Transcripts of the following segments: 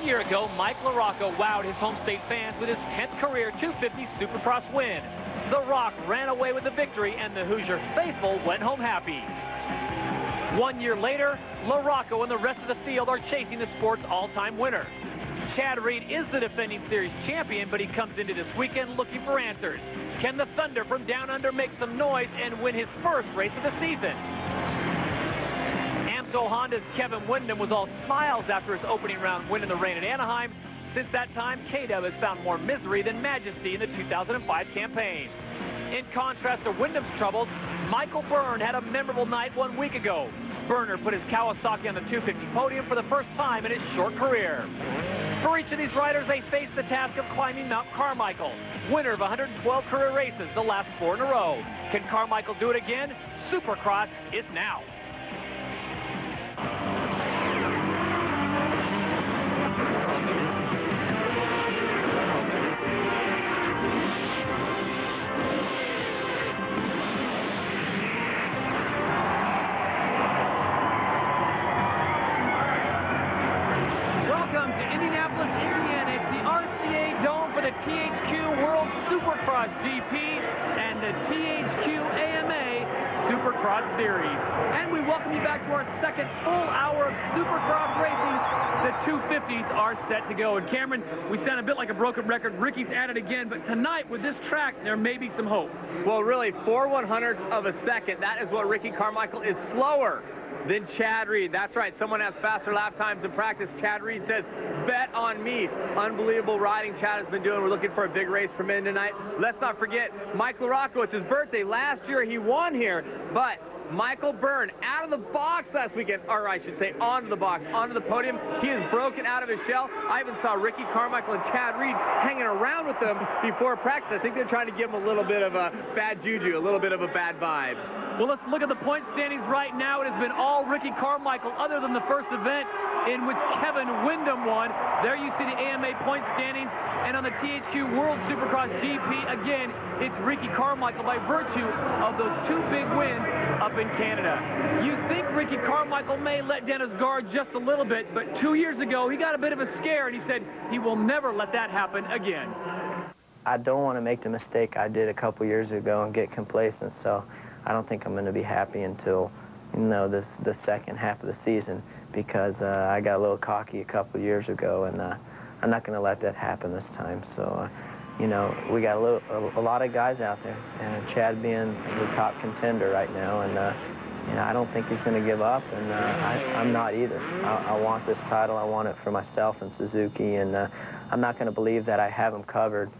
1 year ago, Mike LaRocco wowed his home state fans with his 10th career 250 Supercross win. The Rock ran away with the victory, and the Hoosier faithful went home happy. 1 year later, LaRocco and the rest of the field are chasing the sport's all-time winner. Chad Reed is the defending series champion, but he comes into this weekend looking for answers. Can the Thunder from Down Under make some noise and win his first race of the season? AMSO Honda's Kevin Windham was all smiles after his opening round win in the rain at Anaheim. Since that time, K-Dub has found more misery than majesty in the 2005 campaign. In contrast to Windham's troubles, Michael Byrne had a memorable night 1 week ago. Burner put his Kawasaki on the 250 podium for the first time in his short career. For each of these riders, they face the task of climbing Mount Carmichael, winner of 112 career races, the last 4 in a row. Can Carmichael do it again? Supercross is now. Welcome to Indianapolis, Indiana. It's the RCA Dome for the THQ World Supercross GP and the THQ AMA Supercross Series. And we welcome you back to our second full hour of Supercross racing. The 250s are set to go. And Cameron, we sound a bit like a broken record. Ricky's at it again, but tonight with this track, there may be some hope. Well, really, 4/100ths of a second. That is what Ricky Carmichael is slower than Chad Reed. That's right, someone has faster lap times in practice. Chad Reed says, bet on me. Unbelievable riding Chad has been doing. We're looking for a big race from him tonight. Let's not forget, Mike LaRocco, it's his birthday. Last year he won here, but Michael Byrne out of the box last weekend, or I should say onto the box, onto the podium. He is broken out of his shell. I even saw Ricky Carmichael and Chad Reed hanging around with them before practice. I think they're trying to give him a little bit of a bad juju, a little bit of a bad vibe. Well, let's look at the point standings right now. It has been all Ricky Carmichael other than the first event in which Kevin Windham won. There you see the AMA point standings. And on the THQ World Supercross GP, again, it's Ricky Carmichael by virtue of those 2 big wins up in Canada. You think Ricky Carmichael may let down his guard just a little bit, but 2 years ago, he got a bit of a scare, and he said he will never let that happen again. I don't want to make the mistake I did a couple years ago and get complacent, so I don't think I'm going to be happy until, you know, the second half of the season, because I got a little cocky a couple years ago, and I'm not going to let that happen this time. So, you know, we got a lot of guys out there, and Chad being the top contender right now, and you know, I don't think he's going to give up, and I'm not either. I want this title. I want it for myself and Suzuki, and I'm not going to believe that I have him covered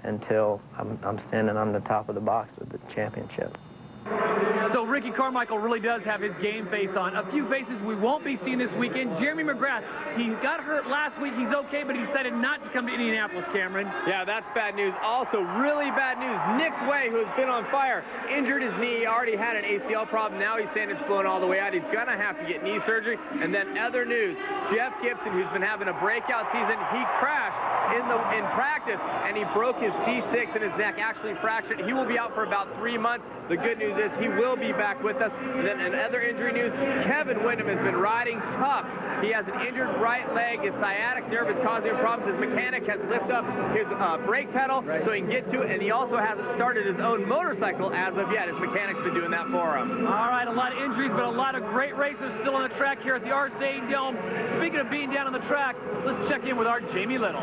until I'm standing on the top of the box with the championship. So Ricky Carmichael really does have his game face on. A few faces we won't be seeing this weekend. Jeremy McGrath, he got hurt last week. He's okay, but he decided not to come to Indianapolis, Cameron. Yeah, that's bad news. Also, really bad news. Nick Way, who has been on fire, injured his knee. He already had an ACL problem. Now he's saying it's blown all the way out. He's going to have to get knee surgery. And then other news, Jeff Gibson, who's been having a breakout season, he crashed in practice, and he broke his C6 in his neck, actually fractured. He will be out for about 3 months. The good news is he will be back with us. And then in other injury news, Kevin Windham has been riding tough. He has an injured right leg. His sciatic nerve is causing him problems. His mechanic has lifted up his brake pedal so he can get to it, and he also hasn't started his own motorcycle as of yet. His mechanic's been doing that for him. All right, a lot of injuries, but a lot of great racers still on the track here at the RCA Dome. Speaking of being down on the track, let's check in with our Jamie Little.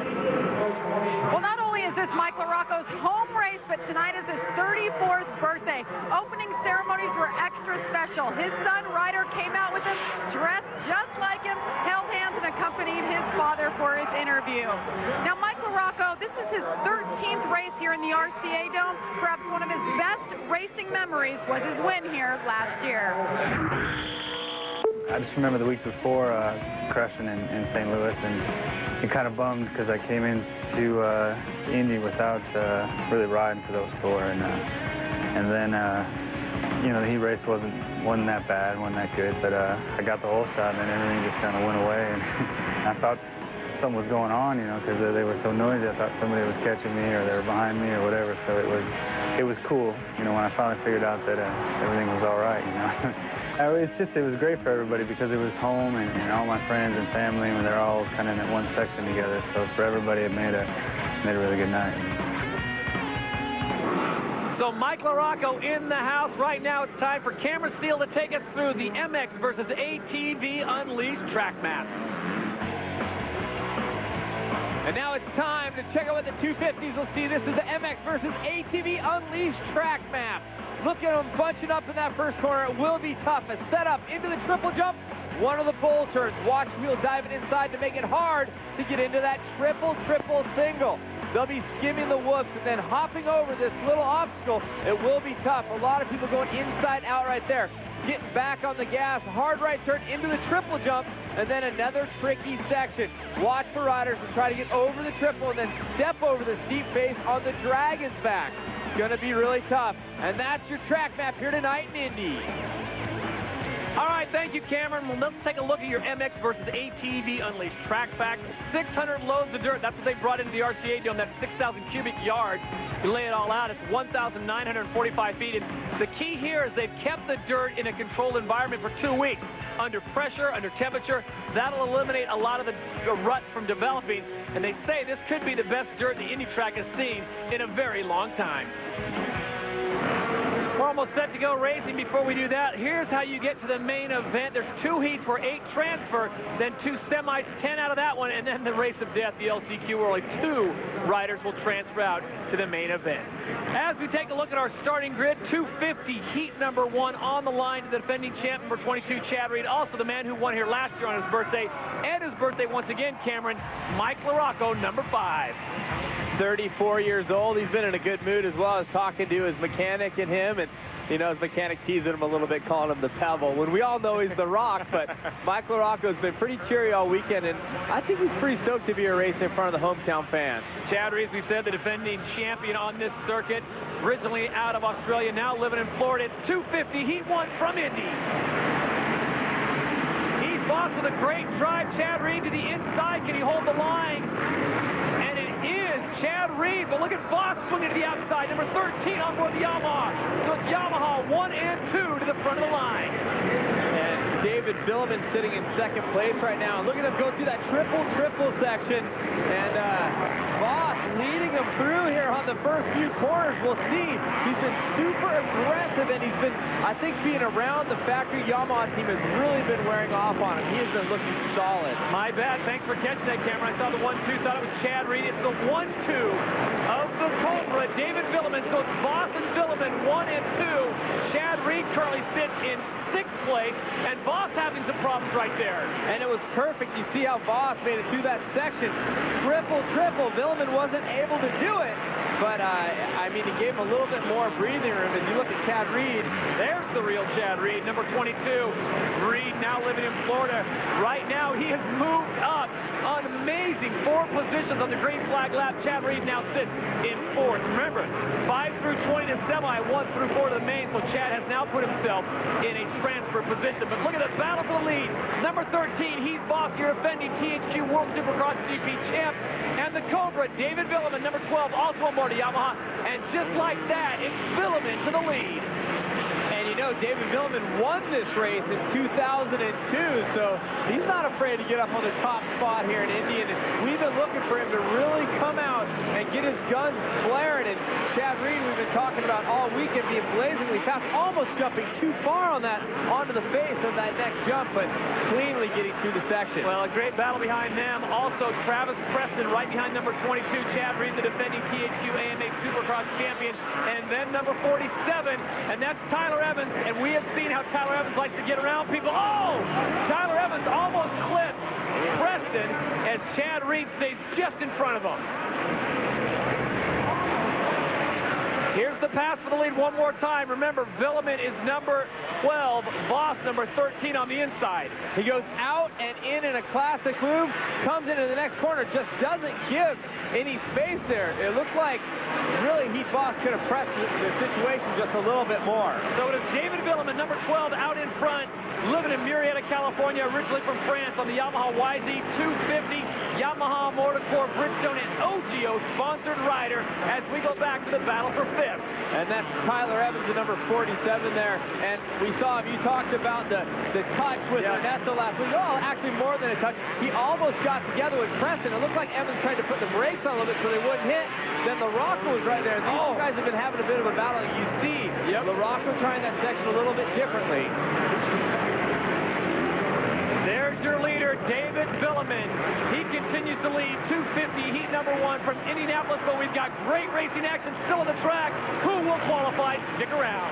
Well, not only is this Mike LaRocco's home race, but tonight is his 34th birthday. Opening ceremonies were extra special. His son, Ryder, came out with him, dressed just like him, held hands, and accompanied his father for his interview. Now, Mike LaRocco, this is his 13th race here in the RCA Dome. Perhaps one of his best racing memories was his win here last year. I just remember the week before crashing in St. Louis, and kind of bummed because I came into Indy without really riding for those four, and then you know, the heat race wasn't that bad, wasn't that good, but I got the whole shot, and then everything just kind of went away, and I thought something was going on, you know, because they were so noisy. I thought somebody was catching me, or they were behind me, or whatever. So it was cool, you know, when I finally figured out that everything was all right, you know. It was great for everybody because it was home and all my friends and family, and they're all kind of in that one section together. So for everybody, it made a really good night. So Mike LaRocco in the house. Right now it's time for Cameron Steele to take us through the MX versus ATV Unleashed track map. And now it's time to check out what the 250s will see. This is the MX versus ATV Unleashed track map. Look at them bunching up in that first corner. It will be tough. A setup into the triple jump. One of the bull turns. Watch wheel diving inside to make it hard to get into that triple single. They'll be skimming the whoops and then hopping over this little obstacle. It will be tough. A lot of people going inside out right there. Getting back on the gas. Hard right turn into the triple jump. And then another tricky section. Watch for riders to try to get over the triple and then step over the steep face on the dragon's back. It's going to be really tough. And that's your track map here tonight in Indy. All right, thank you, Cameron. Well, let's take a look at your MX versus ATV Unleashed track facts. 600 loads of dirt. That's what they brought into the RCA Dome. That's 6,000 cubic yards. You lay it all out, it's 1,945 feet. And the key here is they've kept the dirt in a controlled environment for 2 weeks. Under pressure, under temperature, that'll eliminate a lot of the ruts from developing. And they say this could be the best dirt the Indy track has seen in a very long time. We're almost set to go racing. Before we do that, here's how you get to the main event. There's 2 heats where 8 transfer, then 2 semis, 10 out of that one, and then the race of death, the LCQ, where only 2 riders will transfer out to the main event. As we take a look at our starting grid, 250 heat number 1 on the line to the defending champ, number 22, Chad Reed, also the man who won here last year on his birthday, and his birthday once again, Cameron, Mike LaRocco, number 5. 34 years old. He's been in a good mood as well. I was talking to his mechanic and him, and you know, his mechanic teasing him a little bit, calling him the Pebble, when we all know he's the Rock. But Mike LaRocco's been pretty cheery all weekend, and I think he's pretty stoked to be a race in front of the hometown fans. Chad Reed, as we said, the defending champion on this circuit, originally out of Australia, now living in Florida. It's 250 heat 1 from Indy. He's boss with a great drive. Chad Reed to the inside. Can he hold the line? And it is Chad Reed, but look at Voss swinging to the outside. Number 13 on board the Yamaha. So it's Yamaha 1 and 2 to the front of the line. And David Billman sitting in second place right now. Look at him go through that triple section. And Voss leading him through here on the first few corners. We'll see. He's been super aggressive, and he's been, I think, being around the factory Yamaha team has really been wearing off on him. He has been looking solid. My bad. Thanks for catching that, Cameron. I saw the 1-2. Thought it was Chad Reed. It's the 1-2 of the Cobra. David Billman. So it's Voss and Billman 1 and 2. Chad Reed currently sits in 6th place, and Voss having some problems right there. And it was perfect. You see how Voss made it through that section. Triple. Billman wasn't able to do it, but I mean, he gave him a little bit more breathing room. As you look at Chad Reed, there's the real Chad Reed, number 22. Reed now living in Florida. Right now, he has moved up an amazing 4 positions on the green flag lap. Chad Reed now sits in 4th. Remember, 5 through 20 to semi, 1 through 4 to the main, so Chad has now put himself in a transfer position. But look at the battle for the lead. Number 13, he's Voss, your offending THQ World Supercross GP champ. And the Cobra, David Billman, number 12, also on board Yamaha. And just like that, it's Billman to the lead. And you know, David Billman won this race in 2002, so he's not afraid to get up on the top spot here in Indy. And we've been looking for him to really come out and get his guns flaring. And Chad Reed, we've been talking about all weekend, being blazingly fast, almost jumping too far on that, onto the face of that next jump, but cleanly getting through the section. Well, a great battle behind them. Also, Travis Preston right behind number 22, Chad Reed, the defending THQ AMA Supercross champion. And then number 47, and that's Tyler Evans. And we have seen how Tyler Evans likes to get around people. Oh! Tyler Evans almost clipped Preston as Chad Reed stays just in front of him. Here's the pass for the lead one more time. Remember, Billman is number 12, Voss number 13 on the inside. He goes out and in a classic move, comes into the next corner, just doesn't give any space there. It looks like really Voss could have pressed the situation just a little bit more. So it is David Billman, number 12, out in front, living in Murrieta, California, originally from France on the Yamaha YZ250, Yamaha Motorcorp Bridgestone and OGO sponsored rider as we go back to the battle for 5th. and that's Tyler Evans, the number 47 there. And we saw him, you talked about the touch with Ernesto last week. Oh, actually more than a touch. He almost got together with Preston. It looked like Evans tried to put the brakes on a little bit so they wouldn't hit. Then LaRocco was right there. These two guys have been having a bit of a battle. You see LaRocco trying that section a little bit differently. There's your leader, David Villemin. He continues to lead 250 heat number 1 from Indianapolis, but we've got great racing action still on the track. Who will qualify? Stick around.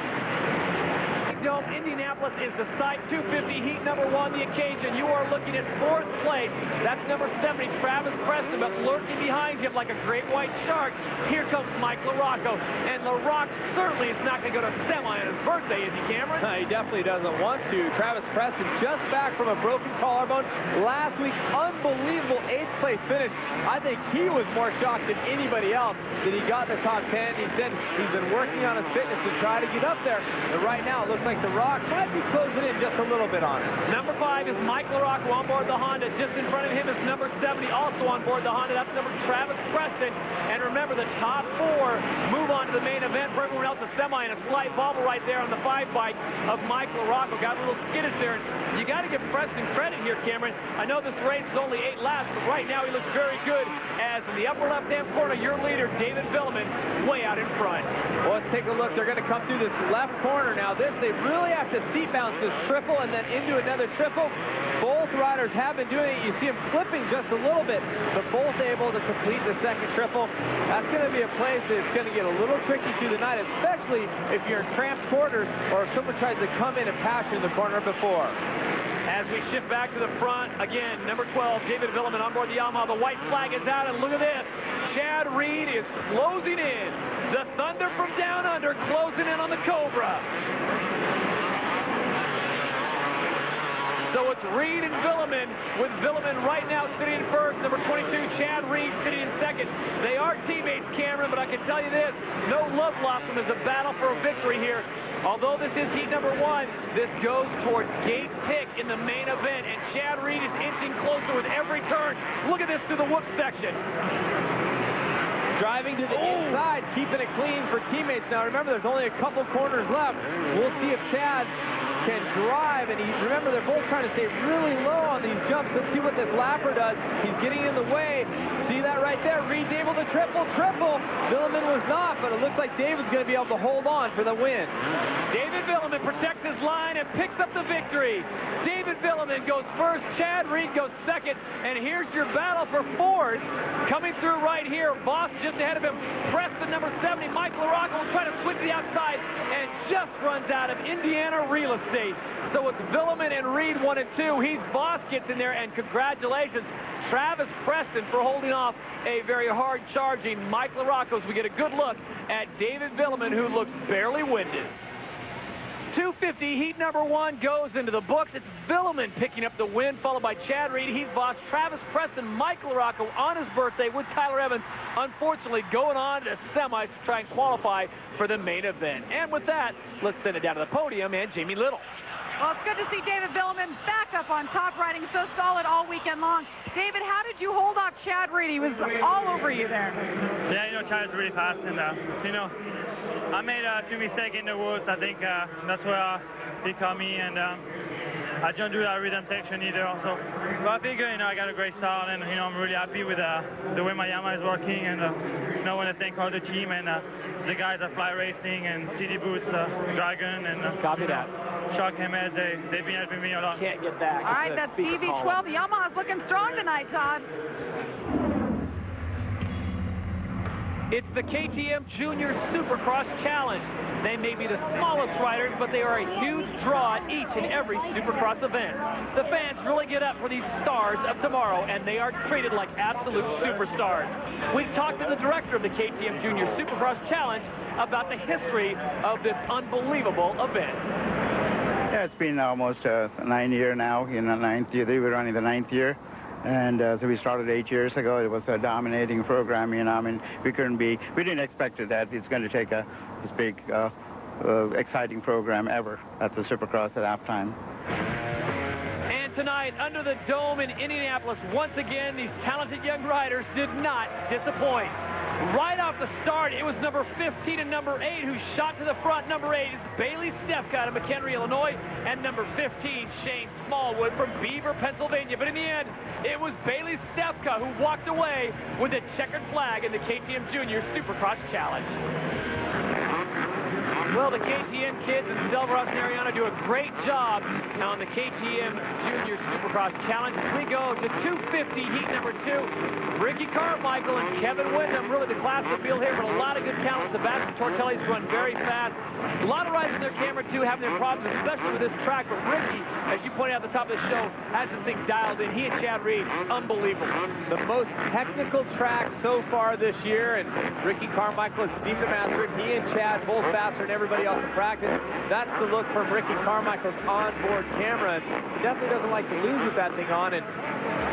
Dome, Indianapolis is the site. 250 heat number 1, the occasion. You are looking at 4th place. That's number 70, Travis Preston, but lurking behind him like a great white shark, here comes Mike LaRocco. And LaRocco certainly is not going to go to semi on his birthday, is he, Cameron? He definitely doesn't want to. Travis Preston just back from a broken collarbone. Last week, unbelievable 8th place finish. I think he was more shocked than anybody else that he got in the top 10. He said he's been working on his fitness to try to get up there. But right now, it looks like the Rock might be closing in just a little bit on it. Number 5 is Mike LaRocco on board the Honda. Just in front of him is number 70, also on board the Honda. That's number Travis Preston. And remember, the top 4 move on to the main event. For everyone else, a semi and a slight bobble right there on the 5 bike of Mike LaRocco. Got a little skittish there. And you got to give Preston credit here, Cameron. I know this race is only 8 laps, but right now he looks very good. As in the upper left-hand corner, your leader, David Villemin, way out in front. Well, let's take a look. They're going to come through this left corner now. They really have to seat bounce this triple and then into another triple. Both riders have been doing it. You see them flipping just a little bit, but both able to complete the second triple. That's going to be a place that's going to get a little tricky through the night, especially if you're in cramped quarters or if someone tries to come in and pass you in the corner before. As we shift back to the front, again, number 12, David Villemin on board the Yamaha. The white flag is out, and look at this. Chad Reed is closing in. The Thunder from down under closing in on the Cobra. So it's Reed and Villemin, with Villemin right now sitting in first. Number 22, Chad Reed, sitting in second. They are teammates, Cameron, but I can tell you this, no love lost them as a battle for a victory here. Although this is heat number 1, this goes towards gate pick in the main event, and Chad Reed is inching closer with every turn. Look at this through the whoop section. Driving to the inside, keeping it clean for teammates. Now remember, there's only a couple corners left. We'll see if Chad can drive, and remember, they're both trying to stay really low on these jumps. Let's see what this lapper does. He's getting in the way. See that right there? Reed's able to triple. Villemin was not, but it looks like David's going to be able to hold on for the win. David Villemin protects his line and picks up the victory. David Villemin goes first, Chad Reed goes second, and here's your battle for 4th. Coming through right here, Boss just ahead of him, Preston number 70, Mike LaRocco will try to swing to the outside and just runs out of Indiana real estate. So it's Villemin and Reed 1 and 2. He's Boss gets in there, and congratulations, Travis Preston, for holding off a very hard charging Mike LaRocco. We get a good look at David Villemin, who looks barely winded. 250 heat number 1 goes into the books. It's Villemin picking up the win, followed by Chad Reed, Heath Boss, Travis Preston, Mike LaRocco on his birthday with Tyler Evans, unfortunately going on to semis to try and qualify for the main event. And with that, let's send it down to the podium and Jamie Little. Well, it's good to see David Villemin back up on top, riding so solid all weekend long. David, how did you hold off Chad Reed? He was all over you there. Yeah, you know, Chad's really fast, and, you know, I made a few mistakes in the woods. I think that's where he caught me, and I don't do that rhythm section either. So, but I figure, you know, I got a great start, and, you know, I'm really happy with the way my Yamaha is working, and, you know, I want to thank all the team and the guys at Fly Racing and CD Boots, Dragon, and Copy that. Shock Ahmed. They've been helping me a lot. Can't get back. All right, that's DV12. The Yamaha's looking strong tonight, Todd. It's the KTM Junior Supercross Challenge. They may be the smallest riders, but they are a huge draw at each and every Supercross event. The fans really get up for these stars of tomorrow, and they are treated like absolute superstars. We talked to the director of the KTM Junior Supercross Challenge about the history of this unbelievable event. Yeah, it's been almost 9 years now. In the 9th year, they were running the 9th year. And so we started 8 years ago. It was a dominating program, you know. I mean, we didn't expect that it's going to take this big, exciting program ever at the Supercross at that time. And tonight, under the dome in Indianapolis, once again, these talented young riders did not disappoint. Right off the start, it was number 15 and number 8 who shot to the front. Number 8 is Bailey Stefka out of McHenry, Illinois, and number 15, Shane Smallwood from Beaver, Pennsylvania. But in the end, it was Bailey Stefka who walked away with a checkered flag in the KTM Junior Supercross Challenge. Well, the KTM kids in Silverhouse and Ariana do a great job on the KTM Junior Supercross Challenge. We go to 250 heat number 2. Ricky Carmichael and Kevin Windham, really the class of the field here, but a lot of good talent. Sebastian Tortelli's run very fast. A lot of riders in their camera, too, having their problems, especially with this track. But Ricky, as you pointed out at the top of the show, has this thing dialed in. He and Chad Reed, unbelievable. The most technical track so far this year, and Ricky Carmichael has seemed to master it. He and Chad both faster than everybody else in practice. That's the look from Ricky Carmichael's onboard camera. He definitely doesn't like to lose with that thing on. And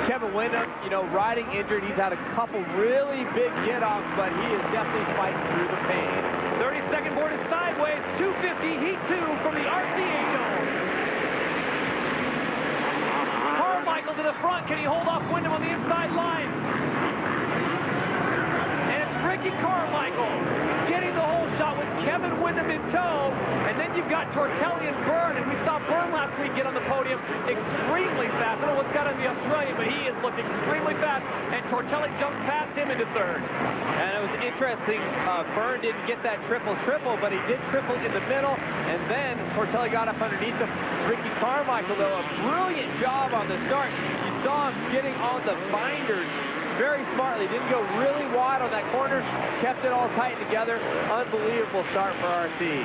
Kevin Windham, you know, riding injured. He's had a couple really big get-offs, but he is definitely fighting through the pain. 32nd board is sideways. 250 heat 2 from the RCA Dome. Carmichael to the front. Can he hold off Windham on the inside line? And it's Ricky Carmichael getting the whole shot with Kevin Windham in tow. And then you've got Tortelli and Byrne. And we saw Byrne last week get on the podium extremely fast. I don't know what's got on the Australian, but he is looking extremely fast. And Tortelli jumped past him into third. And it was interesting. Byrne didn't get that triple, but he did triple in the middle. And then Tortelli got up underneath him. Ricky Carmichael, though, a brilliant job on the start. You saw him getting on the binders very smartly. Didn't go really wide on that corner. Kept it all tight together. Unbelievable start for RC.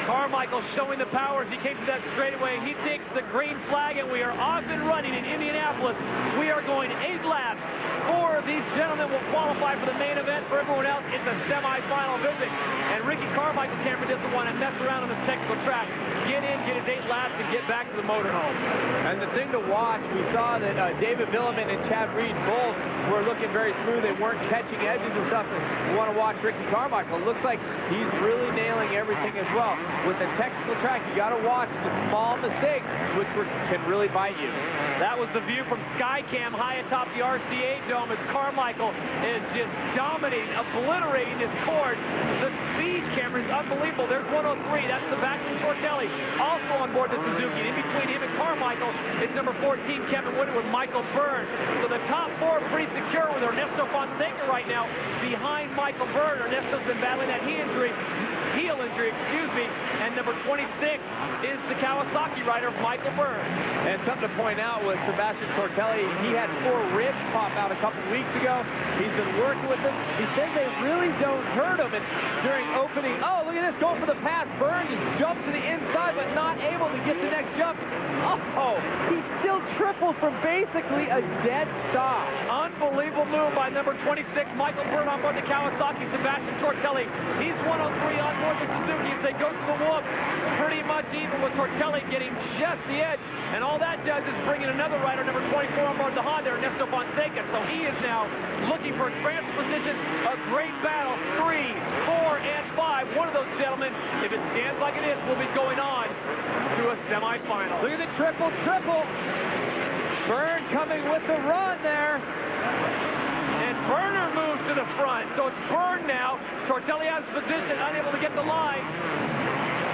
Carmichael showing the power as he came to that straightaway. He takes the green flag, and we are off and running in Indianapolis. We are going 8 laps. 4 of these gentlemen will qualify for the main event. For everyone else, it's a semi-final visit. And Ricky Carmichael, Cameron, doesn't want to mess around on this technical track. Get in, get his 8 laps, and get back to the motorhome. And the thing to watch, we saw that David Villeman and Chad Reed both were looking very smooth. They weren't catching edges and stuff. And we want to watch Ricky Carmichael. It looks like he's really nailing everything as well. With the technical track, you got to watch the small mistakes, which can really bite you. That was the view from Skycam high atop the RCA Dome as Carmichael is just dominating, obliterating this cord. The speed, Cameron, is unbelievable. There's 103. That's Sebastian Tortelli, also on board the Suzuki. And in between him and Carmichael, it's number 14, Kevin Windham with Michael Byrne. So the top 4 pretty secure with Ernesto Fonseca right now behind Michael Byrne. Ernesto's been battling that heel injury, and number 26 is the Kawasaki rider, Michael Byrne. And something to point out was Sebastian Tortelli. He had 4 ribs pop out a couple weeks ago. He's been working with them. He says they really don't hurt him. And during opening, oh, look at this, going for the pass. Byrne just jumps to the inside, but not able to get the next jump. Oh, he still triples from basically a dead stop. Unbelievable move by number 26, Michael Byrne on board the Kawasaki. Sebastian Tortelli, he's 103 on board the Suzuki as they go to the whoop. Pretty much even with Tortelli getting just the edge. And all that does is bring in another rider, number 24 on board the Honda, Ernesto Fonseca. So he is now looking for a transfer position. A great battle. 3, 4, and 5. One of those gentlemen, if it stands like it is, will be going on to a semifinal. Look at the triple. Byrne coming with the run there. And Burner moves to the front. So it's Byrne now. Tortelli has position, unable to get the line.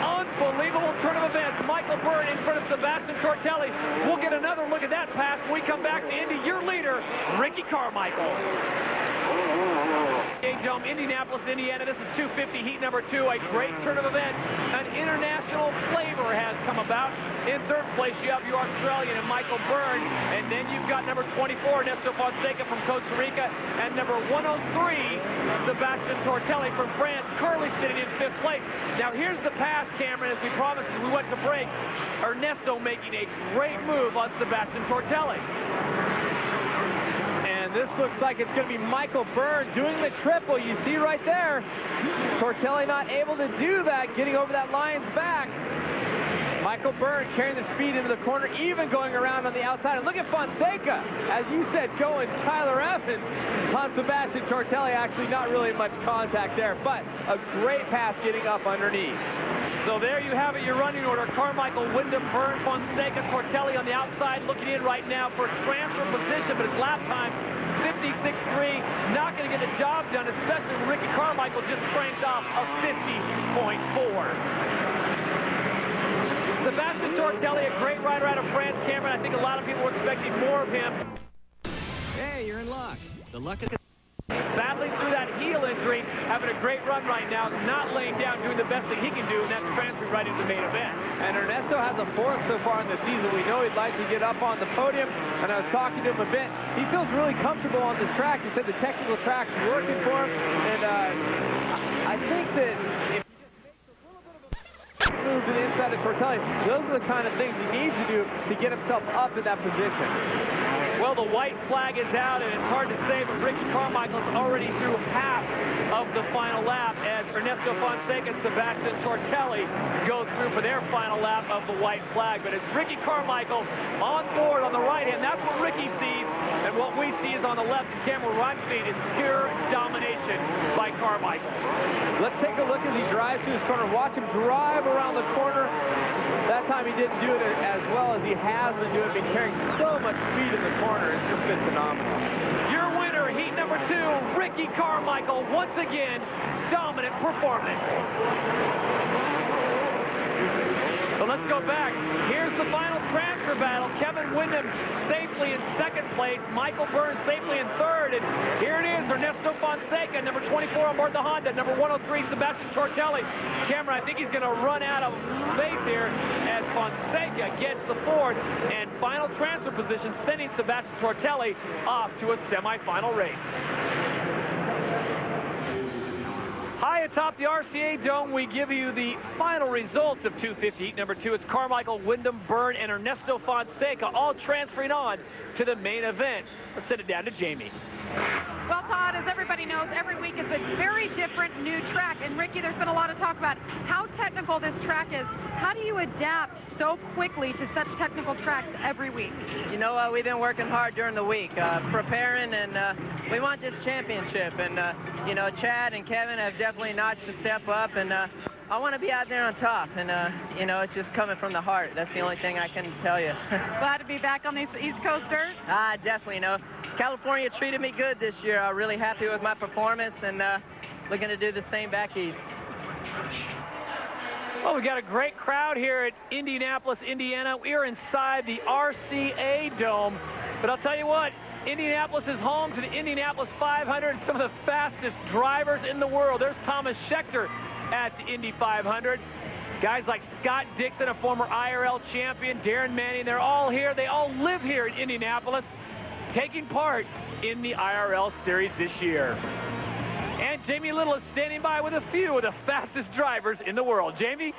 Unbelievable turn of events. Michael Byrne in front of Sebastian Tortelli. We'll get another look at that pass when we come back to Indy. Your leader, Ricky Carmichael. Dome, Indianapolis, Indiana. This is 250 heat number 2. A great turn of events. An international flavor has come about. In third place, you have your Australian and Michael Byrne. And then you've got number 24, Ernesto Fonseca from Costa Rica. And number 103, Sebastian Tortelli from France. Currently sitting in 5th place. Now here's the pass, Cameron, as we promised as we went to break. Ernesto making a great move on Sebastian Tortelli. And this looks like it's going to be Michael Byrne doing the triple. You see right there. Tortelli not able to do that, getting over that lion's back. Michael Byrne carrying the speed into the corner, even going around on the outside. And look at Fonseca, as you said, going Tyler Evans on Sebastian Tortelli. Actually not really much contact there, but a great pass getting up underneath. So there you have it, your running order. Carmichael, Wyndham, Byrne, Fonseca, Tortelli on the outside, looking in right now for transfer position, but his lap time, 56.3, not going to get the job done, especially when Ricky Carmichael just cranked off a 50.4. Sebastian Tortelli, a great rider out of France, Cameron. I think a lot of people were expecting more of him. Hey, you're in luck. The luck is... Battling through that heel injury, having a great run right now, not laying down, doing the best thing he can do, and that's transferring right into the main event. And Ernesto has a fourth so far in the season. We know he'd like to get up on the podium, and I was talking to him a bit. He feels really comfortable on this track. He said the technical track's working for him, and I think that if move to the inside of Tortelli, those are the kind of things he needs to do to get himself up in that position. Well, the white flag is out, and it's hard to say, but Ricky Carmichael's already through half of the final lap as Ernesto Fonseca and Sebastian Tortelli go through for their final lap of the white flag. But it's Ricky Carmichael on board on the right hand. That's what Ricky sees, and what we see is on the left. And Cameron, what I'm seeing is pure domination by Carmichael. Let's take a look as he drives through his corner. Watch him drive around the corner. That time he didn't do it as well as he has been doing, been carrying so much speed in the corner. It's just been phenomenal. Your winner, heat number 2, Ricky Carmichael, once again, dominant performance. So let's go back. Here's the final transfer battle. Kevin Wyndham safely in second place. Michael Byrne safely in third. And here it is, Ernesto Fonseca, number 24 on board the Honda. Number 103, Sebastian Tortelli. Cameron, I think he's going to run out of space here as Fonseca gets the fourth and final transfer position, sending Sebastian Tortelli off to a semifinal race. High atop the RCA Dome, we give you the final results of 250 heat number 2. It's Carmichael, Wyndham, Byrne, and Ernesto Fonseca all transferring on to the main event. Let's send it down to Jamie. Well, Todd, as everybody knows, every week it's a very different new track. And Ricky, there's been a lot of talk about how technical this track is. How do you adapt so quickly to such technical tracks every week? You know what? We've been working hard during the week, preparing, and we want this championship. And, you know, Chad and Kevin have definitely notched a step up, and I want to be out there on top. And, you know, it's just coming from the heart. That's the only thing I can tell you. Glad to be back on this East Coast dirt? Definitely, you know. California treated me good this year. I'm really happy with my performance, and looking to do the same back east. Well, we got a great crowd here at Indianapolis, Indiana. We are inside the RCA Dome. But I'll tell you what, Indianapolis is home to the Indianapolis 500, some of the fastest drivers in the world. There's Thomas Schechter at the Indy 500. Guys like Scott Dixon, a former IRL champion, Darren Manning, they're all here. They all live here in Indianapolis, taking part in the IRL series this year. And Jamie Little is standing by with a few of the fastest drivers in the world. Jamie?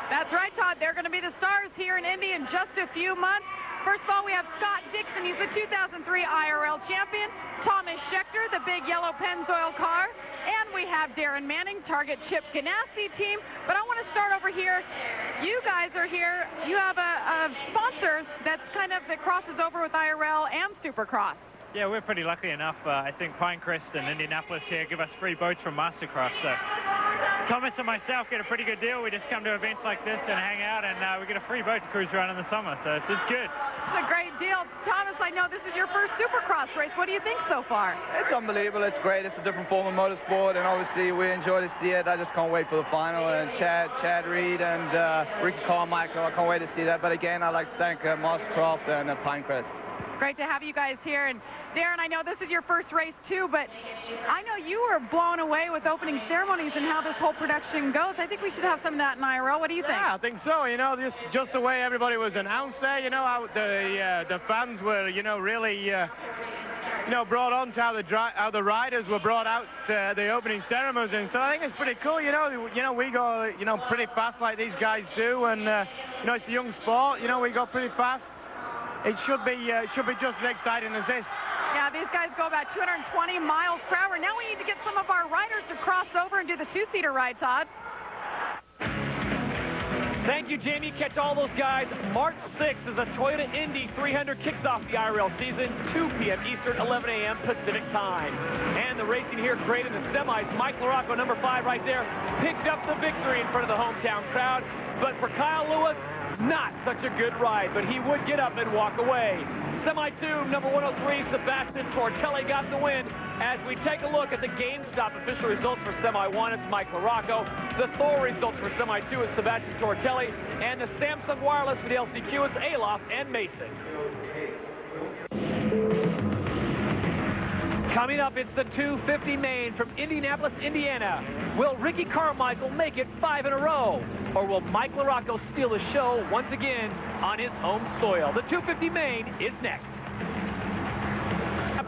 That's right, Todd. They're going to be the stars here in Indy in just a few months. First of all, we have Scott Dixon. He's the 2003 IRL champion. Thomas Schechter, the big yellow Pennzoil car. And we have Darren Manning, Target Chip Ganassi team. But I want to start over here. You guys are here. You have a sponsor that crosses over with IRL and Supercross. Yeah, we're pretty lucky enough. I think Pinecrest and Indianapolis here give us free boats from Mastercross. So Thomas and myself get a pretty good deal. We just come to events like this and hang out, and we get a free boat to cruise around in the summer. So it's good. It's a great deal. Thomas, I know this is your first Supercross race. What do you think so far? It's unbelievable. It's great. It's a different form of motorsport, and obviously we enjoy to see it. I just can't wait for the final. And Chad Reed and Ricky Carmichael, I can't wait to see that. But again, I'd like to thank Mastercroft and Pinecrest. Great to have you guys here. And Darren, I know this is your first race too, but I know you were blown away with opening ceremonies and how this whole production goes. I think we should have some of that in IRL. What do you think? Yeah, I think so. You know, just the way everybody was announced there, you know, how the fans were, you know, really, you know, brought on to how the riders were brought out to the opening ceremonies. And so I think it's pretty cool. You know, we go, you know, pretty fast like these guys do. And, you know, it's a young sport. You know, we go pretty fast. It should be just as exciting as this. Yeah, these guys go about 220 miles per hour. Now we need to get some of our riders to cross over and do the two-seater ride, Todd. Thank you, Jamie. Catch all those guys. March 6th is a Toyota Indy 300 kicks off the IRL season, 2 p.m. Eastern, 11 a.m. Pacific time. And the racing here great in the semis. Mike LaRocco, number 5 right there, picked up the victory in front of the hometown crowd. But for Kyle Lewis, not such a good ride, but he would get up and walk away. Semi-2, number 103, Sebastian Tortelli got the win. As we take a look at the GameStop official results for Semi-1, it's Mike LaRocco. The Thor results for Semi-2 is Sebastian Tortelli. And the Samsung Wireless for the LCQ is Alof and Mason. Coming up, it's the 250 main from Indianapolis, Indiana. Will Ricky Carmichael make it 5 in a row? Or will Mike LaRocco steal the show once again on his home soil? The 250 main is next.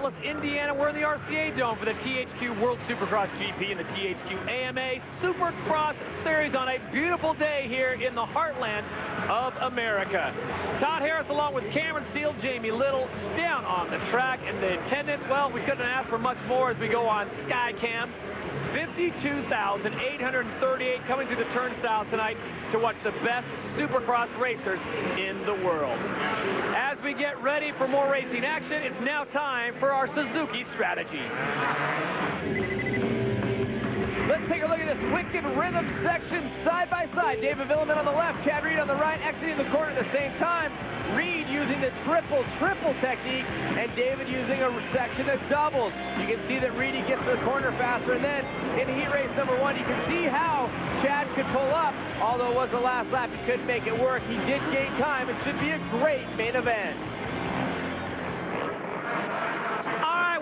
Indianapolis, Indiana, we're in the RCA Dome for the THQ World Supercross GP and the THQ AMA Supercross Series on a beautiful day here in the heartland of America. Todd Harris along with Cameron Steele, Jamie Little down on the track, and the attendance, well, we couldn't ask for much more as we go on Skycam. 52,838 coming through the turnstile tonight to watch the best Supercross racers in the world. As we get ready for more racing action, it's now time for our Suzuki strategy. Let's take a look at this Wicked Rhythm section side by side. David Villeman on the left, Chad Reed on the right, exiting the corner at the same time. Reed using the triple technique, and David using a section of doubles. You can see that Reedy gets to the corner faster, and then in heat race number 1, you can see how Chad could pull up. Although it was the last lap, he couldn't make it work. He did gain time. It should be a great main event.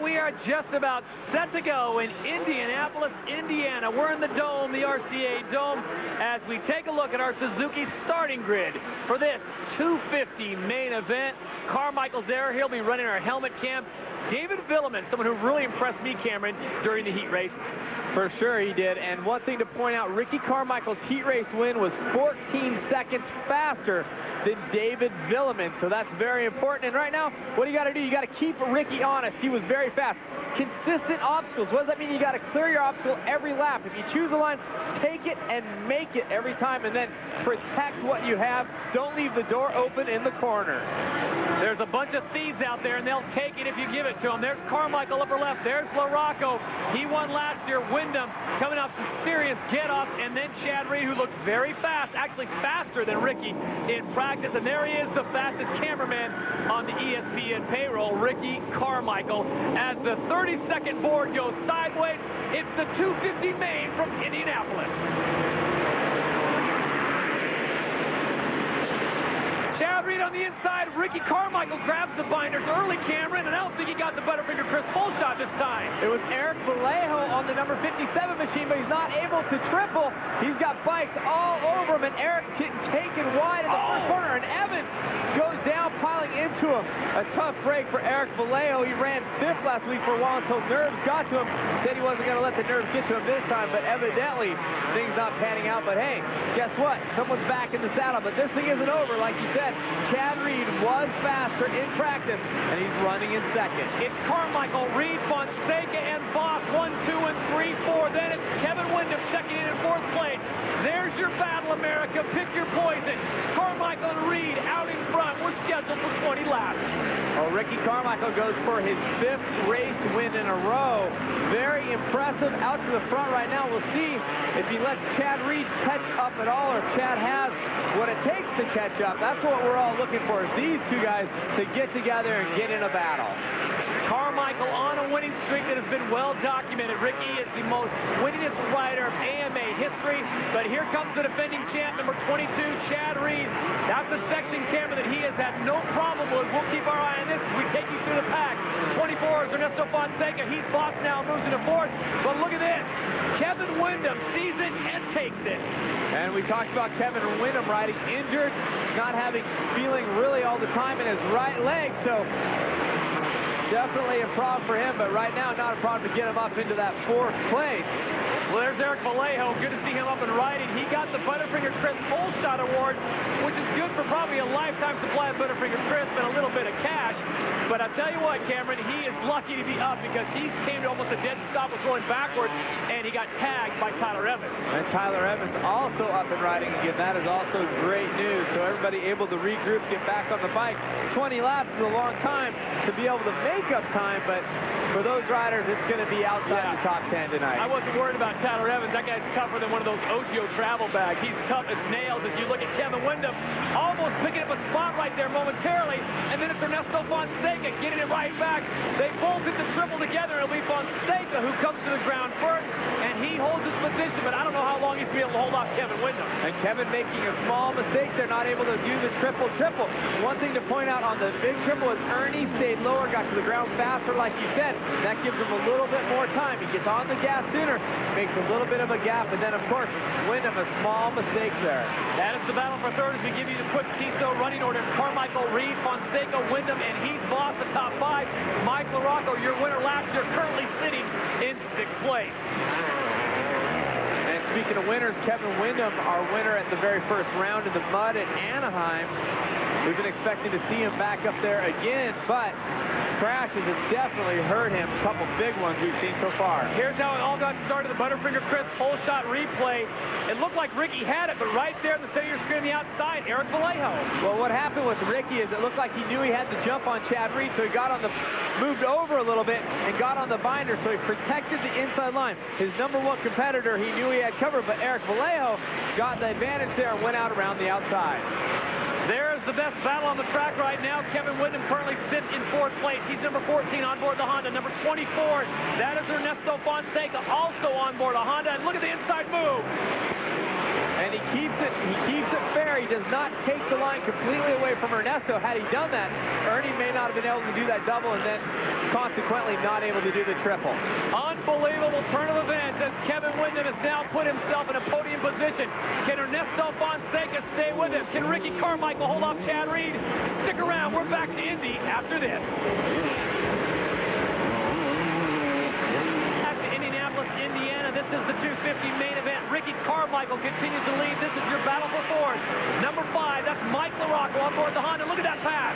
We are just about set to go in Indianapolis, Indiana. We're in the Dome, the RCA Dome, as we take a look at our Suzuki starting grid for this 250 main event. Carmichael's there. He'll be running our helmet cam. David Villeman, someone who really impressed me, Cameron, during the heat races. For sure he did. And one thing to point out, Ricky Carmichael's heat race win was 14 seconds faster than David Villeman. So that's very important. And right now, what do you got to do? You got to keep Ricky honest. He was very fast. Consistent obstacles. What does that mean? You got to clear your obstacle every lap. If you choose a line, take it and make it every time, and then protect what you have. Don't leave the door open in the corners. There's a bunch of thieves out there, and they'll take it if you give it to them. There's Carmichael upper left. There's LaRocco. He won last year. Wyndham coming off some serious get-offs, and then Chad Reed, who looked very fast, actually faster than Ricky in practice. And there he is, the fastest cameraman on the ESPN payroll, Ricky Carmichael. As the 30-second board goes sideways, it's the 250 main from Indianapolis. Chad Reed on the inside. Ricky Carmichael grabs the binders early, Cameron, and I don't think he got the Butterfinger Chris full shot this time. It was Eric Vallejo on the number 57 machine, but he's not able to triple. He's got bikes all over him, and Eric's getting taken wide in the first corner, and Evans goes down, piling into him. A tough break for Eric Vallejo. He ran 5th last week for a while until nerves got to him. Said he wasn't going to let the nerves get to him this time, but evidently things not panning out. But hey, guess what? Someone's back in the saddle, but this thing isn't over, like you said. Chad Reed was faster in practice, and he's running in second. It's Carmichael, Reed, Fonseca, and Voss, 1, 2, and 3, 4. Then it's Kevin Wyndham checking in 4th place. There's your battle, America. Pick your poison. Carmichael and Reed out in front. We're scheduled for 20 laps. Well, Ricky Carmichael goes for his 5th race win in a row. Very impressive out to the front right now. We'll see if he lets Chad Reed catch up at all, or if Chad has what it takes to catch up. That's what we're all looking for, is these two guys to get together and get in a battle. Carmichael on a winning streak that has been well documented. Ricky is the most winningest rider of AMA history, but here comes the defending champ, number 22, Chad Reed. That's a section camera that he has had no problem with. We'll keep our eye on this as we take you through the pack. 24 is Ernesto Fonseca. He's boss now, moves into 4th. But look at this. Kevin Wyndham sees it and takes it. And we talked about Kevin Wyndham riding injured, not having feeling really all the time in his right leg. So definitely a problem for him, but right now not a problem to get him up into that 4th place. Well, there's Eric Vallejo. Good to see him up and riding. He got the Butterfinger Crisp Pole Shot Award, which is good for probably a lifetime supply of Butterfinger Crisp and a little bit of cash. But I'll tell you what, Cameron, he is lucky to be up because he came to almost a dead stop, was going backwards, and he got tagged by Tyler Evans. And Tyler Evans also up and riding again. That is also great news. So everybody able to regroup, get back on the bike. 20 laps is a long time to be able to make up time, but for those riders, it's going to be outside the top 10 tonight. I wasn't worried about Tyler Evans. That guy's tougher than one of those Ogio travel bags. He's tough as nails. As you look at Kevin Windham, almost picking up a spot right there momentarily, and then it's Ernesto Fonseca getting it right back. They both hit the triple together. It'll be Fonseca who comes to the ground first, and he holds his position, but I don't know how long he's going to be able to hold off Kevin Windham. And Kevin making a small mistake. They're not able to do the triple-triple. One thing to point out on the big triple is Ernie stayed lower, got to the ground faster, like you said. That gives him a little bit more time. He gets on the gas sooner, makes a little bit of a gap, and then, of course, Windham, a small mistake there. That is the battle for third as we give you the quick TISO running order. Carmichael, Reed, Fonseca, Windham, and Heath Voss, the top 5. Mike LaRocco, your winner last year, currently sitting in 6th place. And speaking of winners, Kevin Windham, our winner at the very first round in the mud at Anaheim. We've been expecting to see him back up there again, but crashes have definitely hurt him. A couple big ones we've seen so far. Here's how it all got started. The Butterfinger Crisp pole shot replay. It looked like Ricky had it, but right there in the center of your screen on the outside, Eric Vallejo. Well, what happened with Ricky is it looked like he knew he had to jump on Chad Reed, so he got on the, moved over a little bit and got on the binder, so he protected the inside line. His #1 competitor, he knew he had covered, but Eric Vallejo got the advantage there and went out around the outside. There's the best battle on the track right now. Kevin Windham currently sits in 4th place. He's number 14 on board the Honda. Number 24, that is Ernesto Fonseca, also on board a Honda. And look at the inside move. And he keeps it fair. He does not take the line completely away from Ernesto. Had he done that, Ernie may not have been able to do that double and then consequently not able to do the triple. Unbelievable turn of events as Kevin Windham has now put himself in a podium position. Can Ernesto Fonseca stay with him? Can Ricky Carmichael hold off Chad Reed? Stick around. We're back to Indy after this. Back to Indianapolis, Indiana. This is the 250 main event. Ricky Carmichael continues to lead. This is your battle for 4th. Number 5, that's Mike LaRocco on board the Honda. Look at that pass.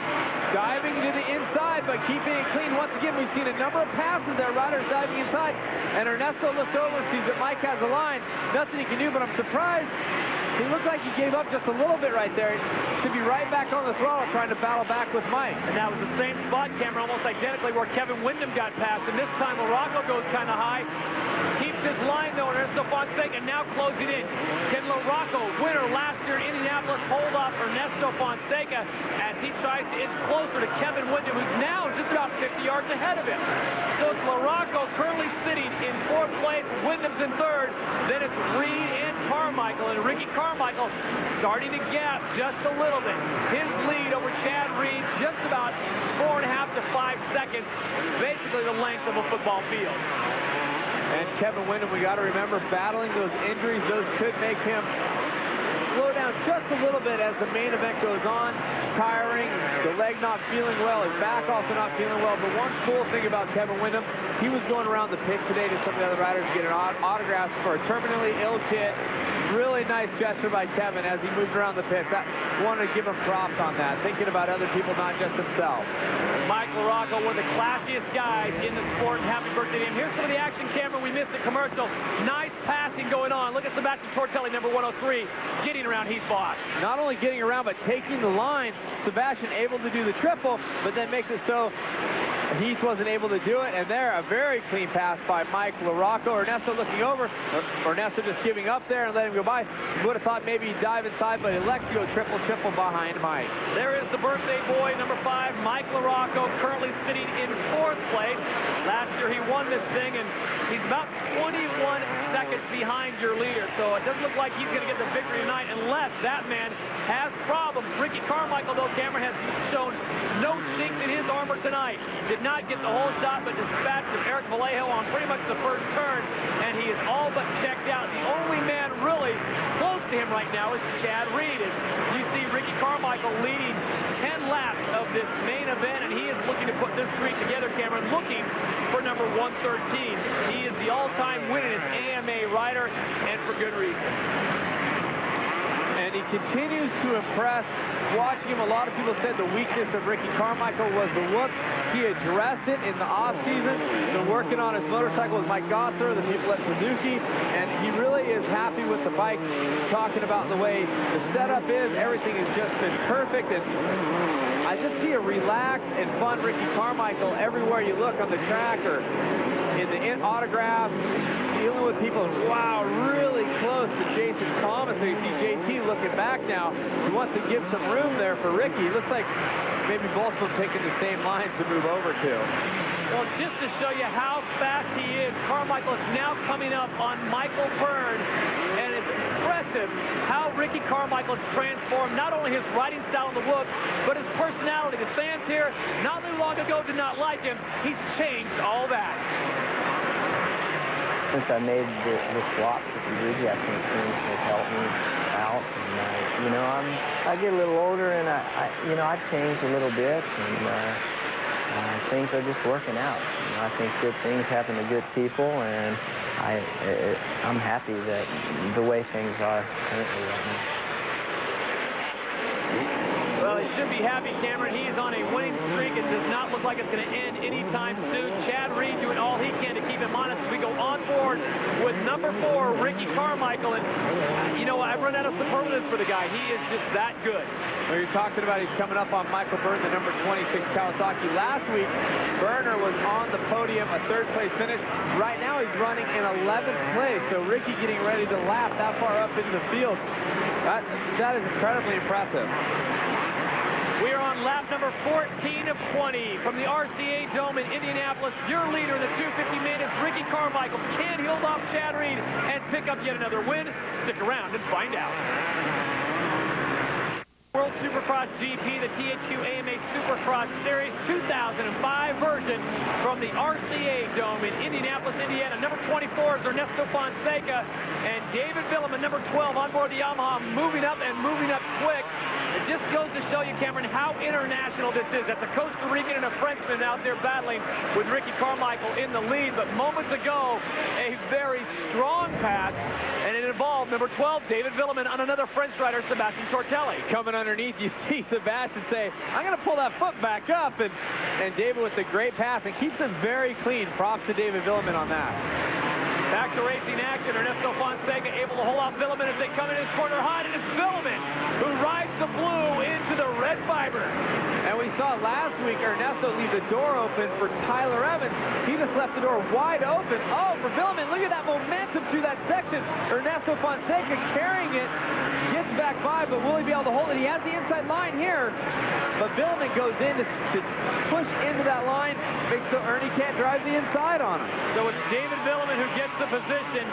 Diving to the inside, but keeping it clean. Once again, we've seen a number of passes there. Riders diving inside. And Ernesto looks over and sees that Mike has a line. Nothing he can do, but I'm surprised. He looked like he gave up just a little bit right there. Should be right back on the throttle trying to battle back with Mike. And that was the same spot, Cameron, almost identically where Kevin Windham got passed. And this time, LaRocco goes kind of high. Keeps his line, though, Ernesto Fonseca now closing in. Can LaRocco, winner last year in Indianapolis, hold off Ernesto Fonseca as he tries to inch closer to Kevin Windham, who's now just about 50 yards ahead of him. So it's LaRocco currently sitting in 4th place. Windham's in 3rd. Then it's Reed and Carmichael. And Ricky Carmichael starting to gap just a little bit. His lead over Chad Reed, just about 4.5 to 5 seconds. Basically the length of a football field. And Kevin Windham, we got to remember, battling those injuries, those could make him slow down just a little bit as the main event goes on. Tiring, the leg not feeling well, his back also not feeling well. But one cool thing about Kevin Windham, he was going around the pit today to some of the other riders getting autographs for a terminally ill kid. Really nice gesture by Kevin as he moved around the pits. I wanted to give him props on that, thinking about other people, not just himself. Mike LaRocco, one of the classiest guys in the sport, and happy birthday to him. Here's some of the action, Cameron. We missed the commercial. Nice passing going on. Look at Sebastian Tortelli, number 103, getting around Heath Voss. Not only getting around, but taking the line. Sebastian able to do the triple, but then makes it so Heath wasn't able to do it, and there, a very clean pass by Mike LaRocco. Ernesto looking over. Ernesto just giving up there and letting him go by. Would have thought maybe he'd dive inside, but elects to go triple behind Mike. There is the birthday boy, number 5, Mike LaRocco, currently sitting in 4th place. Last year he won this thing, and he's about 21 seconds behind your leader. So it doesn't look like he's going to get the victory tonight unless that man has problems. Ricky Carmichael, though, Cameron, has shown no chinks in his armor tonight. Did not get the whole shot, but dispatched of Eric Vallejo on pretty much the first turn, and he is all but checked out. The only man really close to him right now is Chad Reed. As you see Ricky Carmichael leading 10 laps of this main event, and he is looking to put this streak together, Cameron, looking for number for 113. He is the all-time winningest AMA rider, and for good reason. And he continues to impress. Watching him, a lot of people said the weakness of Ricky Carmichael was the whoop. He addressed it in the off-season. Been working on his motorcycle with Mike Gosser, the people at Suzuki, and he really is happy with the bike. Talking about the way the setup is, everything has just been perfect. And I just see a relaxed and fun Ricky Carmichael everywhere you look on the track or in the autographs, dealing with people. Wow, really close to Jason Thomas. So you see JT looking back now. He wants to give some room there for Ricky. Looks like maybe both of them taking the same lines to move over to. Well, just to show you how fast he is, Carmichael is now coming up on Michael Byrne, and it's impressive how Ricky Carmichael has transformed not only his riding style in the whoop, but his personality. The fans here not too long ago did not like him. He's changed all that. Since I made the swap to Suzuki, I think things have helped me out. And, you know, I get a little older, and I've changed a little bit, and things are just working out. You know, I think good things happen to good people, and I'm happy that the way things are currently right now. Well, he should be happy, Cameron. He's on a winning streak. It does not look like it's going to end anytime soon. Chad Reed doing all he can to keep him honest as we go on board with number 4, Ricky Carmichael. And, you know, I've run out of superlatives for the guy. He is just that good. Well, you're talking about he's coming up on Michael Byrne, the number 26 Kawasaki. Last week, Burner was on the podium, a third-place finish. Right now, he's running in 11th place. So Ricky getting ready to lap that far up into the field. That is incredibly impressive. We are on lap number 14 of 20 from the RCA Dome in Indianapolis. Your leader in the 250 main is Ricky Carmichael. Can he hold off Chad Reed and pick up yet another win? Stick around and find out. World Supercross GP, the THQ AMA Supercross Series 2005 version from the RCA Dome in Indianapolis, Indiana. Number 24 is Ernesto Fonseca, and David Villeman, number 12, on board the Yamaha, moving up and moving up quick. It just goes to show you, Cameron, how international this is. That's a Costa Rican and a Frenchman out there battling with Ricky Carmichael in the lead. But moments ago, a very strong pass, and it involved number 12, David Villeman, on another French rider, Sebastian Tortelli. Coming underneath, you see Sebastian say, I'm going to pull that foot back up. And David with the great pass and keeps him very clean. Props to David Villeman on that. Back to racing action. Ernesto Fonseca able to hold off Villeman as they come in his corner high, and it's Villeman who rides the blue into the red fiber. And we saw last week Ernesto leave the door open for Tyler Evans. He just left the door wide open. Oh, for Villeman, look at that momentum through that section. Ernesto Fonseca carrying it, gets back by, but will he be able to hold it? He has the inside line here, but Villeman goes in to push into that line, makes so Ernie can't drive the inside on him. So it's David Villeman who gets the position.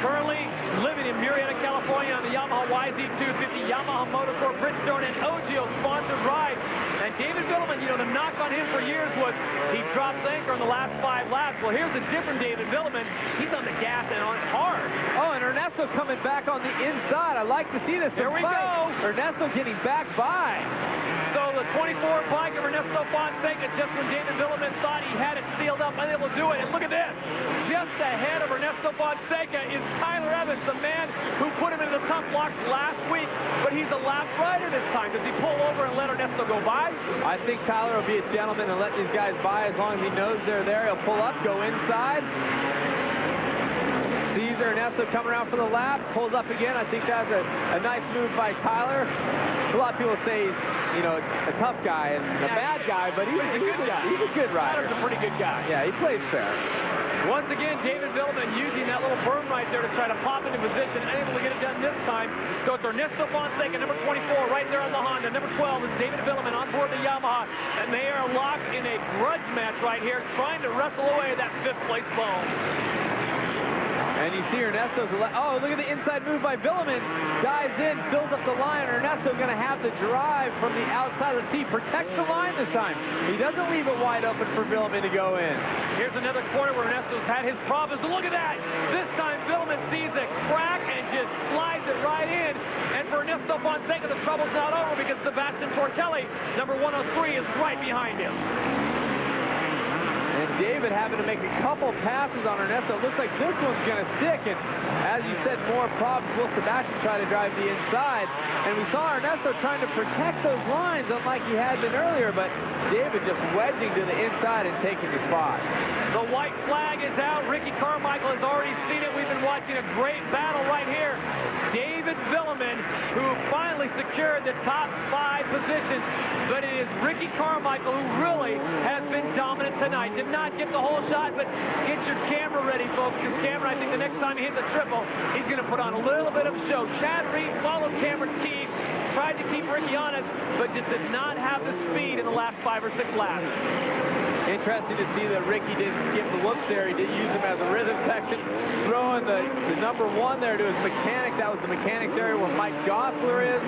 Currently living in Murrieta, California on the Yamaha YZ250 Yamaha Motorsport Bridgestone and Ogio sponsored ride. And David Villeman, you know, the knock on him for years was he drops anchor on the last 5 laps. Well, here's a different David Villeman. He's on the gas and on hard. Oh, and Ernesto coming back on the inside. I like to see this. There we go. Ernesto getting back by. So the 24 bike of Ernesto Fonseca, just when David Villeman thought he had it sealed up, unable to do it. And look at this. Just ahead of Ernesto Fonseca is Tyler Evans, the man who put him into the tough blocks last week. But he's a lap rider this time. Does he pull over and let Ernesto go by? I think Tyler will be a gentleman and let these guys by as long as he knows they're there. He'll pull up, go inside. Sees Ernesto coming around for the lap, pulls up again. I think that's a nice move by Tyler. A lot of people say he's, you know, a tough guy and a bad guy, but he's a good guy. He's a good rider. Tyler's a pretty good guy. Yeah, he plays fair. Once again, David Villeman using that little berm right there to try to pop into position, unable to get it done this time. So it's Ernesto Fonseca, number 24, right there on the Honda. Number 12 is David Villeman on board the Yamaha, and they are locked in a grudge match right here, trying to wrestle away that 5th place bone. And you see Ernesto's, oh, look at the inside move by Villeman. Dives in, fills up the line. Ernesto going to have the drive from the outside. Let's see, protects the line this time. He doesn't leave it wide open for Villeman to go in. Here's another corner where Ernesto's had his problems. Look at that. This time Villeman sees a crack and just slides it right in. And for Ernesto Fonseca, the trouble's not over because Sebastian Tortelli, number 103, is right behind him. And David David having to make a couple passes on Ernesto. It looks like this one's going to stick, and as you said, more problems. Will Sebastian try to drive the inside, and we saw Ernesto trying to protect those lines unlike he had been earlier, but David just wedging to the inside and taking the spot. The white flag is out. Ricky Carmichael has already seen it. We've been watching a great battle right here. David Villeman, who finally secured the top 5 positions, but it is Ricky Carmichael who really has been dominant tonight. Did not get the whole shot, but get your camera ready, folks, because Cameron, I think the next time he hits a triple, he's going to put on a little bit of a show. Chad Reed followed Cameron's keys, tried to keep Ricky honest, but just did not have the speed in the last 5 or 6 laps. Interesting to see that Ricky didn't skip the whoops there. He did use him as a rhythm section, throwing the number 1 there to his mechanics. That was the mechanics area where Mike Gosler is.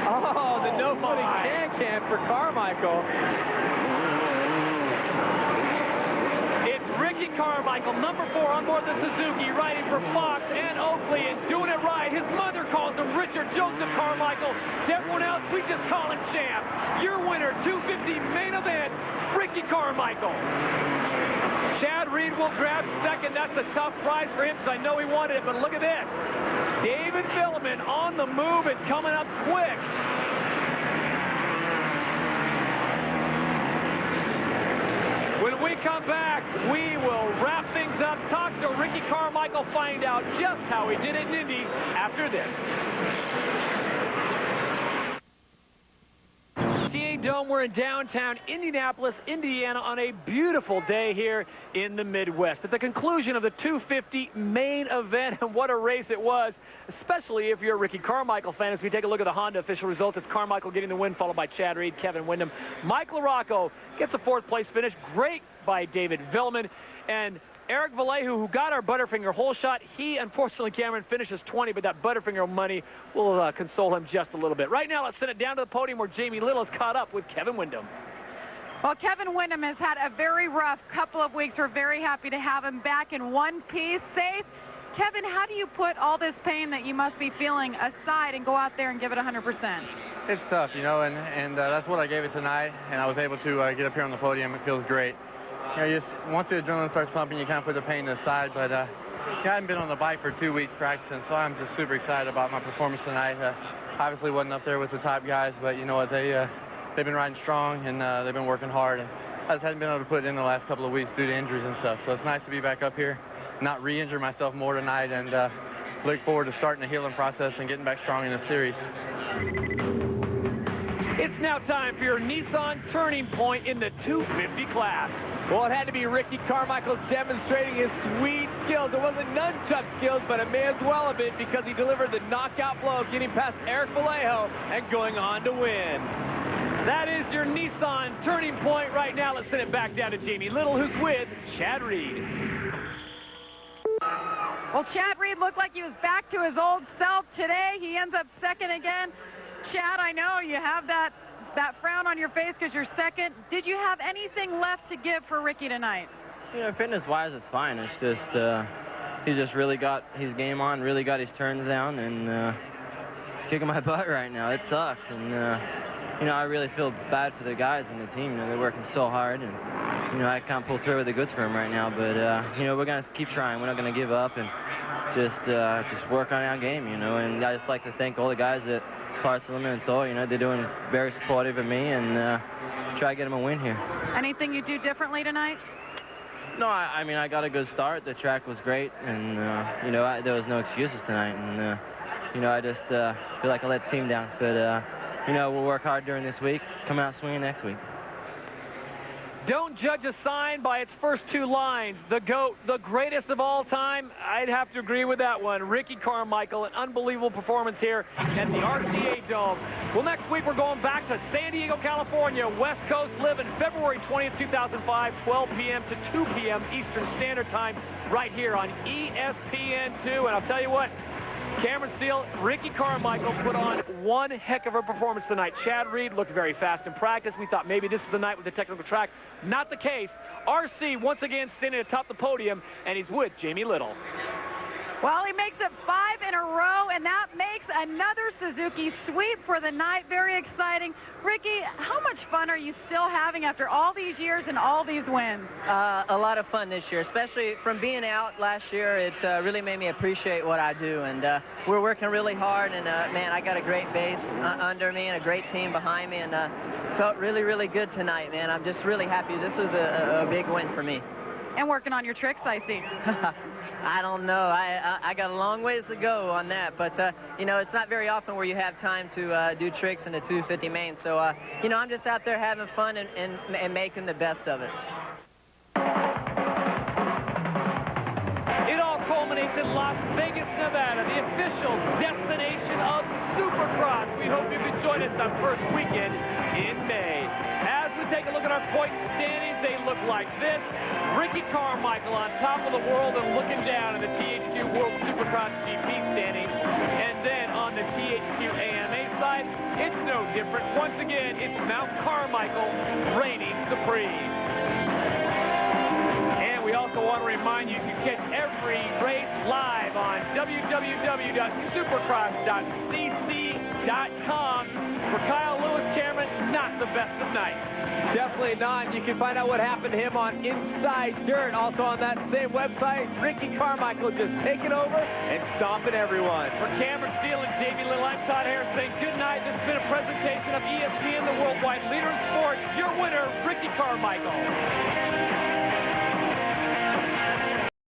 Oh, the no-footing can for Carmichael. It's Ricky Carmichael, number 4 on board the Suzuki, riding for Fox and Oakley and doing it right. His mother calls him Richard Joseph Carmichael. To everyone else, we just call him Champ. Your winner, 250 main event, Ricky Carmichael. Chad Reed will grab second. That's a tough prize for him because I know he wanted it, but look at this. David Villeman on the move and coming up quick. When we come back, we will wrap things up, talk to Ricky Carmichael, find out just how he did it in Indy after this. TA Dome, we're in downtown Indianapolis, Indiana, on a beautiful day here in the Midwest. At the conclusion of the 250 main event, and what a race it was, especially if you're a Ricky Carmichael fan. As we take a look at the Honda official results, it's Carmichael getting the win, followed by Chad Reed, Kevin Windham. Mike LaRocco gets a 4th place finish. Great by David Villeman. And Eric Vallejo, who got our Butterfinger hole shot, he, unfortunately, Cameron, finishes 20, but that Butterfinger money will console him just a little bit. Right now, let's send it down to the podium where Jamie Little is caught up with Kevin Windham. Well, Kevin Windham has had a very rough couple of weeks. We're very happy to have him back in one piece, safe. Kevin, how do you put all this pain that you must be feeling aside and go out there and give it 100%? It's tough, you know, and that's what I gave it tonight, and I was able to get up here on the podium. It feels great. You know, just once the adrenaline starts pumping, you kind of put the pain aside, but I haven't been on the bike for 2 weeks practicing, so I'm just super excited about my performance tonight. Obviously wasn't up there with the top guys, but you know what, they've been riding strong, and they've been working hard, and I just hadn't been able to put it in the last couple of weeks due to injuries and stuff, so it's nice to be back up here, not re-injure myself more tonight, and look forward to starting the healing process and getting back strong in the series. It's now time for your Nissan turning point in the 250 class. Well, it had to be Ricky Carmichael demonstrating his sweet skills. It wasn't nunchuck skills, but it may as well have been because he delivered the knockout blow, getting past Eric Vallejo and going on to win. That is your Nissan turning point right now. Let's send it back down to Jamie Little, who's with Chad Reed. Well, Chad Reed looked like he was back to his old self today. He ends up second again. Chad, I know you have that frown on your face because you're second. Did you have anything left to give for Ricky tonight? You know, fitness-wise, it's fine. It's just he's just really got his game on, really got his turns down, and he's kicking my butt right now. It sucks, and you know, I really feel bad for the guys in the team. You know, they're working so hard, and you know, I can't pull through with the goods for him right now. But you know, we're gonna keep trying. We're not gonna give up, and just work on our game. You know, and I just like to thank all the guys at Barcelona and Thor. You know, they're doing very supportive of me, and try to get them a win here. Anything you do differently tonight? No, I mean, I got a good start. The track was great, and you know, there was no excuses tonight, and you know, I just feel like I let the team down. But you know, we'll work hard during this week, come out swinging next week. Don't judge a sign by its first 2 lines. The GOAT, the greatest of all time. I'd have to agree with that one. Ricky Carmichael, an unbelievable performance here at the RCA Dome. Well, next week we're going back to San Diego, California. West Coast Living, February 20th, 2005, 12 p.m. to 2 p.m. Eastern Standard Time, right here on ESPN2. And I'll tell you what, Cameron Steele, Ricky Carmichael put on one heck of a performance tonight. Chad Reed looked very fast in practice. We thought maybe this is the night with the technical track. Not the case. RC once again standing atop the podium, and he's with Jamie Little. Well, he makes it 5 in a row, and that makes another Suzuki sweep for the night. Very exciting. Ricky, how much fun are you still having after all these years and all these wins? A lot of fun this year, especially from being out last year. It really made me appreciate what I do, and we're working really hard, and man, I got a great base under me and a great team behind me, and felt really, really good tonight, man. I'm just really happy. This was a big win for me. And working on your tricks, I see. I don't know. I got a long ways to go on that, but you know, it's not very often where you have time to do tricks in the 250 main. So you know, I'm just out there having fun and making the best of it. It all culminates in Las Vegas, Nevada, the official destination of Supercross. We hope you can join us on first weekend in May. As we take a look at our point standings, they look like this. Ricky Carmichael on top of the world and looking down in the THQ World Supercross GP standings. And then on the THQ AMA side, it's no different. Once again, it's Mount Carmichael reigning supreme. And we also want to remind you can catch every race live on www.supercross.cc.com. For Kyle Lewis, Cameron, not the best of nights. Definitely not. You can find out what happened to him on Inside Dirt. Also on that same website, Ricky Carmichael just taking over and stomping everyone. For Cameron Steele and J.B. Little, I'm Todd Harris saying good night. This has been a presentation of ESPN, the worldwide leader in sports. Your winner, Ricky Carmichael.